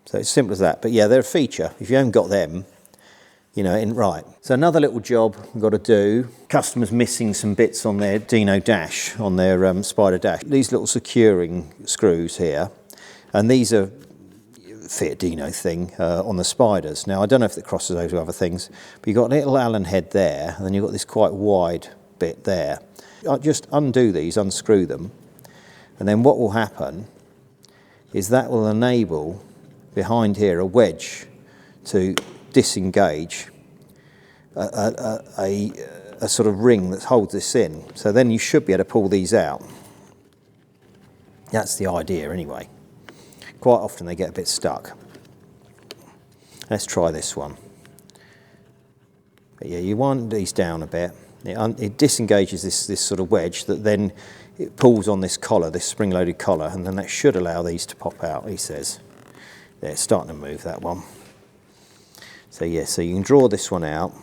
So it's simple as that. But yeah, they're a feature. If you haven't got them, you know, it ain't right. So another little job we've got to do. Customer's missing some bits on their Dino Dash, on their Spider Dash. These little securing screws here, and these are FIAT Dino thing on the Spiders. Now I don't know if it crosses over to other things, but you've got a little Allen head there, and then you've got this quite wide bit there. I'll just undo these, unscrew them, and then what will happen is that will enable behind here a wedge to disengage a sort of ring that holds this in. So then you should be able to pull these out. That's the idea anyway. Quite often they get a bit stuck. Let's try this one. But yeah, you wind these down a bit. It disengages this sort of wedge that then it pulls on this collar, this spring-loaded collar, and then that should allow these to pop out, he says. Yeah, it's starting to move, that one. So yeah, so you can draw this one out.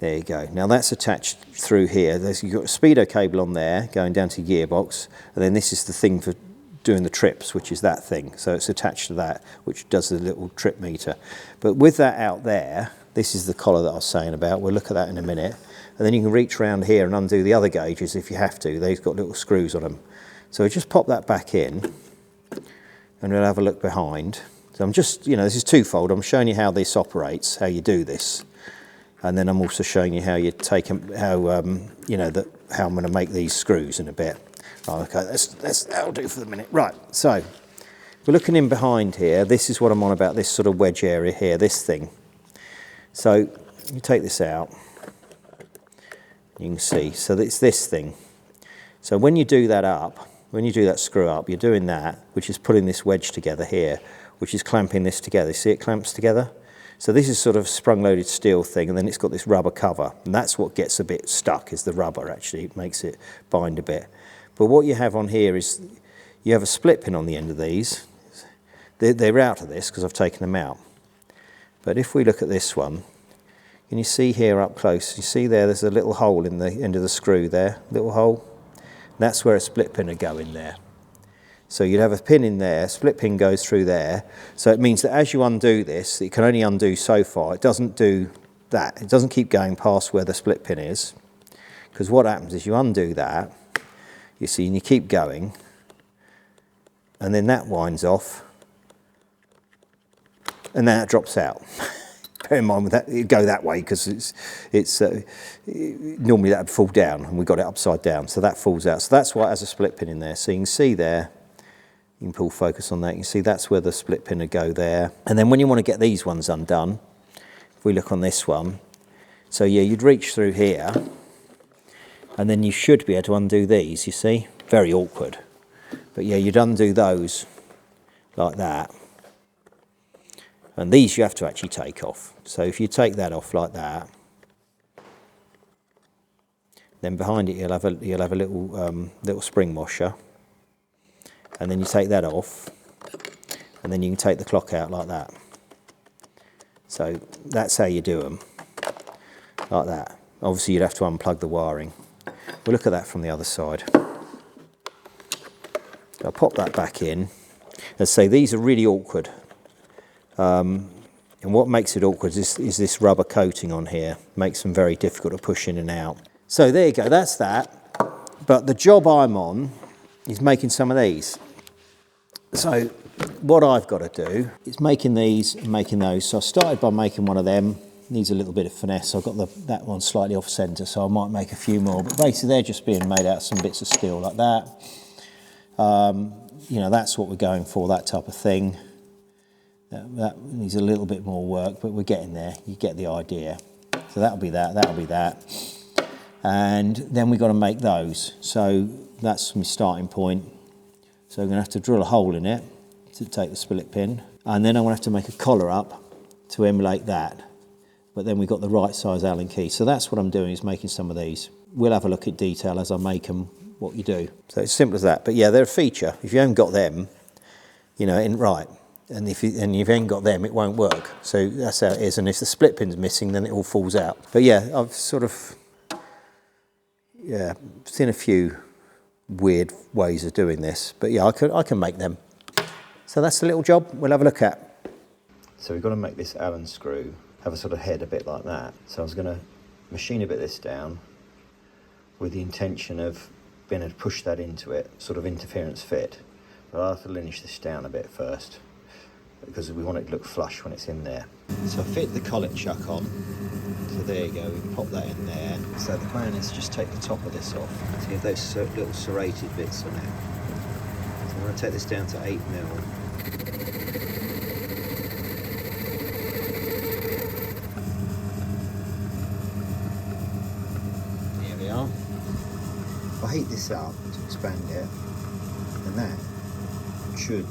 There you go. Now that's attached through here. You've got a speedo cable on there going down to gearbox, and then this is the thing for doing the trips, which is that thing. So it's attached to that, which does the little trip meter. But with that out there, this is the collar that I was saying about. We'll look at that in a minute. And then you can reach around here and undo the other gauges if you have to. They've got little screws on them. So we just pop that back in, and we'll have a look behind. So I'm just, you know, this is twofold. I'm showing you how this operates, how you do this. And then I'm also showing you how you take them, how, you know, how I'm going to make these screws in a bit. Right, okay, that'll do for the minute. Right, so we're looking in behind here. This is what I'm on about, this sort of wedge area here, this thing. So you take this out, you can see, so it's this thing. So when you do that up, when you do that screw up, you're doing that, which is putting this wedge together here, which is clamping this together. See, it clamps together? So this is sort of sprung-loaded steel thing, and then it's got this rubber cover, and that's what gets a bit stuck, is the rubber, actually. It makes it bind a bit. But what you have on here is, you have a split pin on the end of these. They're out of this, because I've taken them out. But if we look at this one, can you see here up close, you see there's a little hole in the end of the screw there, little hole? That's where a split pin would go in there. So you'd have a pin in there, split pin goes through there. So it means that as you undo this, it can only undo so far. It doesn't do that. It doesn't keep going past where the split pin is. Because what happens is you undo that, you see, and you keep going, and then that winds off, and then it drops out. Bear in mind with that, it'd go that way because normally that would fall down, and we got it upside down, so that falls out. So that's why it has a split pin in there. So you can see there, you can pull focus on that, you can see that's where the split pin would go there. And then when you want to get these ones undone, if we look on this one, so yeah, you'd reach through here, and then you should be able to undo these, you see? Very awkward. But yeah, you'd undo those like that. And these you have to actually take off. So if you take that off like that, then behind it you'll have a little spring washer. And then you take that off, and then you can take the clock out like that. So that's how you do them, like that. Obviously you'd have to unplug the wiring. We'll look at that from the other side. I'll pop that back in. Let's say these are really awkward. And what makes it awkward is this rubber coating on here. Makes them very difficult to push in and out. So there you go, that's that. But the job I'm on is making some of these. So what I've got to do is making these and making those. So I started by making one of them. Needs a little bit of finesse. I've got that one slightly off centre, so I might make a few more. But basically they're just being made out of some bits of steel like that. You know, that's what we're going for, that type of thing. That needs a little bit more work, but we're getting there. You get the idea. So that'll be that, that'll be that. And then we've got to make those. So that's my starting point. So I'm going to have to drill a hole in it to take the split pin. And then I'm going to have to make a collar up to emulate that. But then we've got the right size Allen key. So that's what I'm doing, is making some of these. We'll have a look at detail as I make them, what you do. So it's simple as that. But yeah, they're a feature. If you haven't got them, you know, it ain't right. And if you haven't got them, it won't work. So that's how it is. And if the split pin's missing, then it all falls out. But yeah, I've sort of, yeah, seen a few weird ways of doing this, but yeah, I can make them. So that's the little job we'll have a look at. So we've got to make this Allen screw have a sort of head a bit like that. So I was going to machine a bit of this down with the intention of being able to push that into it, sort of interference fit. But I'll have to lineage this down a bit first because we want it to look flush when it's in there. So I fit the collet chuck on. So there you go, we can pop that in there. So the plan is just take the top of this off. So you have those little serrated bits on it. So I'm going to take this down to 8mm. There we are. If I heat this up to expand it, then that should,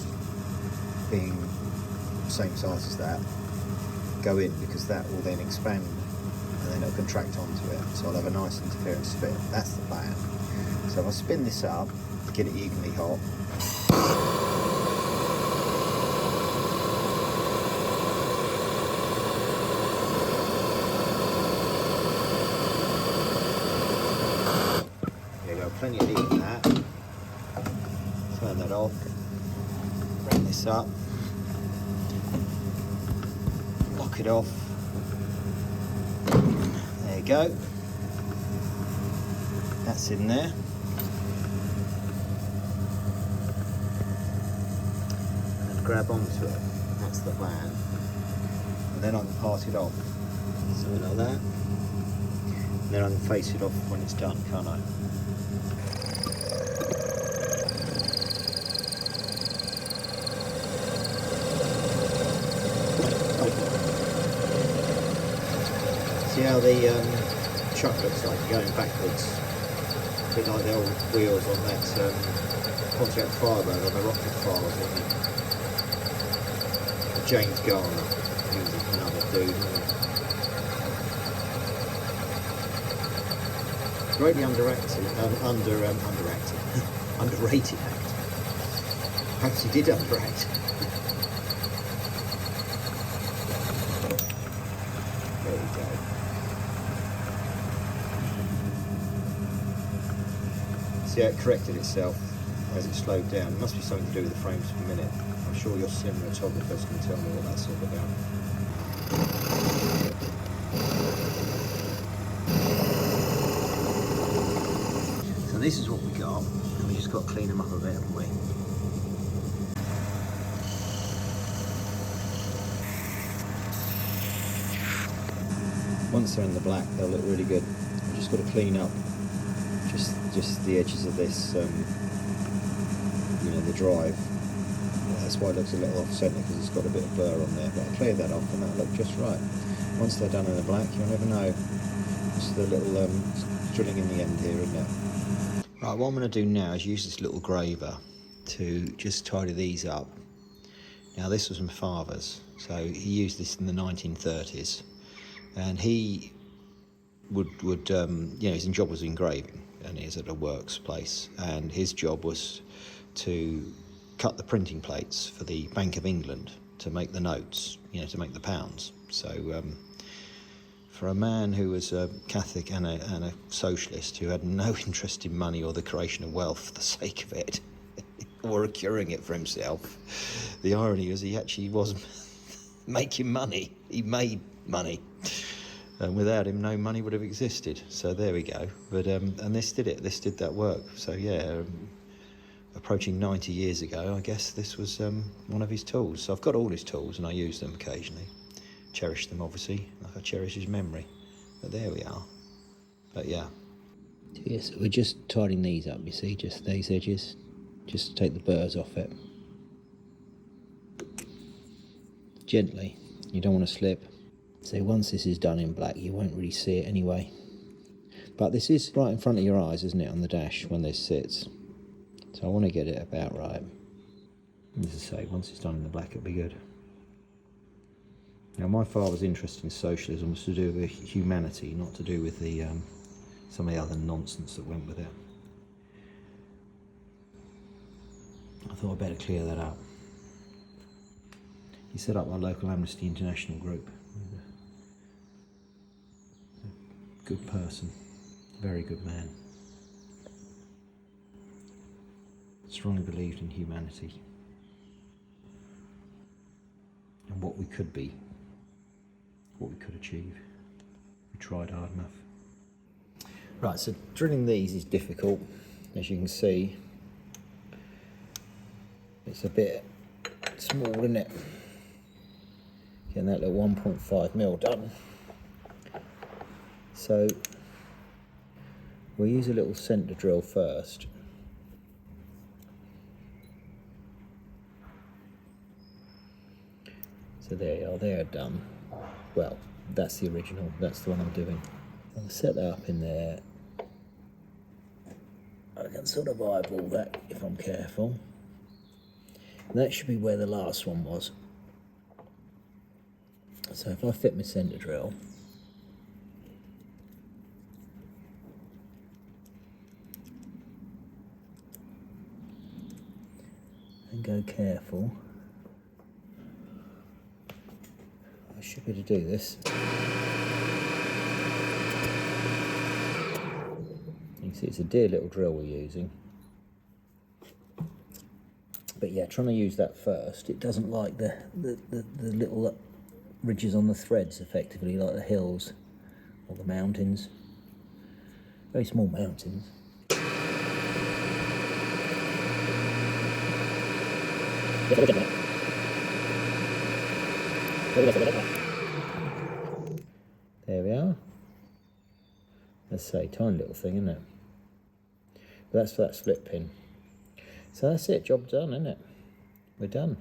being the same size as that, go in, because that will then expand and then it'll contract onto it. So I'll have a nice interference fit. That's the plan. So if I spin this up, get it evenly hot. There you go, plenty of heat in that. Turn that off. Bring this up. Lock it off. There you go. That's in there. And grab onto it. That's the plan. And then I can part it off. Something like that. And then I can face it off when it's done, can't I? See how the chuck looks like going backwards, a bit like the old wheels on that Contax Firebird on the rocket files, wasn't it? James Garner, he was another dude, wasn't he? Greatly underrated actor. Perhaps he did underact. There we go. See how it corrected itself as it slowed down. It must be something to do with the frames per minute. I'm sure your cinematographers can tell me what that's all about. So this is what we got, and we just got to clean them up a bit, haven't we? Once they're in the black, they'll look really good. We've just got to clean up just the edges of this, the drive. That's why it looks a little off centre, because it's got a bit of blur on there. But I'll clear that off and that'll look just right. Once they're done in the black, you'll never know. Just the little drilling in the end here, isn't it? Right, what I'm going to do now is use this little graver to just tidy these up. Now this was my father's, so he used this in the 1930s, and he would his job was engraving, and he was at a works place, and his job was to cut the printing plates for the Bank of England to make the notes, to make the pounds. So for a man who was a Catholic and a socialist who had no interest in money or the creation of wealth for the sake of it, or acquiring it for himself, the irony was he actually was making money. He made money. And without him, no money would have existed. So there we go. But and this did it. This did that work. So yeah, approaching 90 years ago, I guess this was one of his tools. So I've got all his tools, and I use them occasionally. Cherish them, obviously, like I cherish his memory. But there we are. But yeah. Yes, we're just tidying these up. You see, just these edges. Just to take the burrs off it. Gently. You don't want to slip. So once this is done in black, you won't really see it anyway. But this is right in front of your eyes, isn't it, on the dash when this sits. So I want to get it about right. As I say, once it's done in the black, it'll be good. Now, my father's interest in socialism was to do with humanity, not to do with the some of the other nonsense that went with it. I thought I'd better clear that up. He set up our local Amnesty International group. Good person, very good man. strongly believed in humanity and what we could be, what we could achieve. We tried hard enough. Right, so drilling these is difficult, as you can see. It's a bit small, isn't it? Getting that little 1.5mm done. So we'll use a little centre drill first. So there you are, they're done. Well, that's the original, that's the one I'm doing. I'll set that up in there. I can sort of eyeball that if I'm careful. And that should be where the last one was. So if I fit my centre drill, and go careful, I should be able to do this. You can see it's a dear little drill we're using. But yeah, trying to use that first, it doesn't like the little ridges on the threads, effectively, like the hills or the mountains. Very small mountains. There we are. Let's say, tiny little thing, isn't it? But that's for that split pin. So that's it, job done, isn't it? We're done.